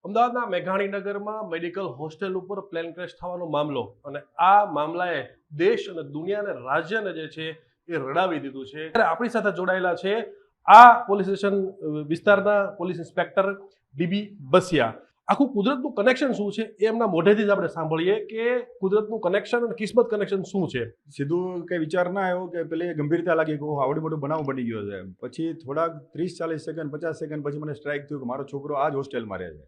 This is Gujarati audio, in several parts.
અમદાવાદના મેઘાણીનગરમાં મેડિકલ હોસ્ટેલ ઉપર પ્લેન ક્રેશ થવાનો મામલો અને આ મામલાએ દેશ અને દુનિયાને રાજ્યને જે છે એ રડાવી દીધું છે. ત્યારે આપણી સાથે જોડાયેલા છે આ પોલીસ સ્ટેશન વિસ્તારના પોલીસ ઇન્સ્પેક્ટર ડીબી બસિયા. આખું કુદરતનું કનેક્શન શું છે એ એમના મોઢેથી જ આપણે સાંભળીએ કે કુદરતનું કનેક્શન અને કિસ્મત કનેક્શન શું છે. સીધું કઈ વિચાર ના આવ્યો કે પેલી ગંભીરતા લાગી કે આવડો મોટો બનાવ બની ગયો છે. પછી થોડાક 30-40 સેકન્ડ 50 સેકન્ડ પછી મને સ્ટ્રાઇક થયું કે મારો છોકરો આ જ હોસ્ટેલમાં રહે છે.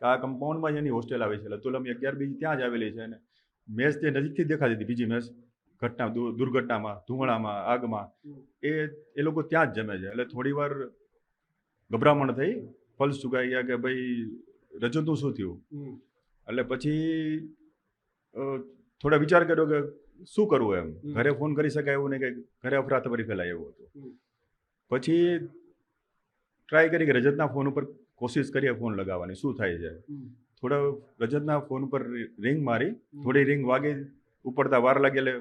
આ કમ્પાઉન્ડમાં જ એની હોસ્ટેલ આવી છે. લતુલમી 11 બીજી ત્યાં જ આવેલી છે. અને મેચ તે નજીકથી દેખાતી હતી. બીજી મેચ ઘટના દુર્ઘટનામાં ધુમાડામાં આગમાં એ લોકો ત્યાં જ જમે છે. એટલે થોડી વાર ગભરામણ થઈ, પલ્સ ચુકાઈ ગયા કે ભાઈ રજતનું શું થયું. એટલે પછી થોડા વિચાર કર્યો કે શું કરવું એમ. ઘરે ફોન કરી શકાય એવું નહીં કે ઘરે અફરાતફરી ફેલાય એવું હતું. પછી ટ્રાય કરી કે રજતના ફોન ઉપર કોશિશ કરીએ ફોન લગાવવાની શું થાય છે. થોડો રજતના ફોન ઉપર રિંગ મારી, થોડી રિંગ વાગી, ઉપડતા વાર લાગી એટલે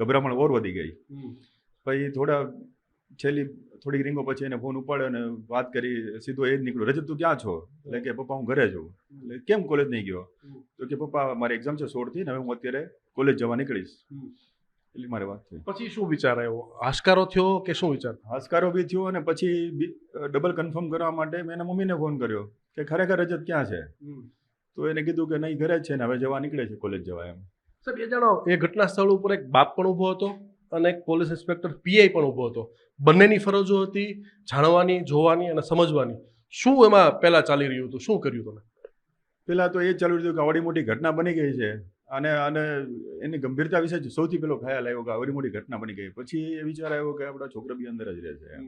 ગભરામણ ઓર વધી ગઈ. પછી છેલ્લી થોડી રીંગો પછી એને ફોન ઉપાડ્યો અને વાત કરી. સીધો એ જ નીકળ્યો, રજત તું ક્યાં છો? એટલે કે પપ્પા હું ઘરે છું. એટલે કેમ કોલેજ નહીં ગયો? તો કે પપ્પા મારી એક્ઝામ છે 16 થી, હવે હું અત્યારે કોલેજ જવા નીકળીશ. એટલે મારી વાત થઈ. પછી શું વિચાર આવ્યો? હાશકારો થયો કે શું વિચાર? હાશકારો બી થયો અને પછી ડબલ કન્ફર્મ કરવા માટે મેં એના મમ્મીને ફોન કર્યો કે ખરેખર રજત ક્યાં છે? તો એને કીધું કે નહીં ઘરે જ છે ને હવે જવા નીકળે છે કોલેજ જવા એમ. સાહેબ એ જાણો, એ ઘટના સ્થળ ઉપર એક બાપ પણ ઊભો હતો અને એક પોલીસ ઇન્સ્પેક્ટર પીઆઈ પણ ઊભો હતો. બંનેની ફરજો હતી જાણવાની, જોવાની અને સમજવાની. શું એમાં પહેલા ચાલી રહ્યું હતું? શું કર્યું તમે? પહેલાં તો એ ચાલુ રહ્યું કે આવડી મોટી ઘટના બની ગઈ છે અને એની ગંભીરતા વિશે સૌથી પહેલો ખ્યાલ આવ્યો કે આવડી મોટી ઘટના બની ગઈ. પછી એ વિચાર આવ્યો કે આપણા છોકરા બી અંદર જ રહે છે એમ.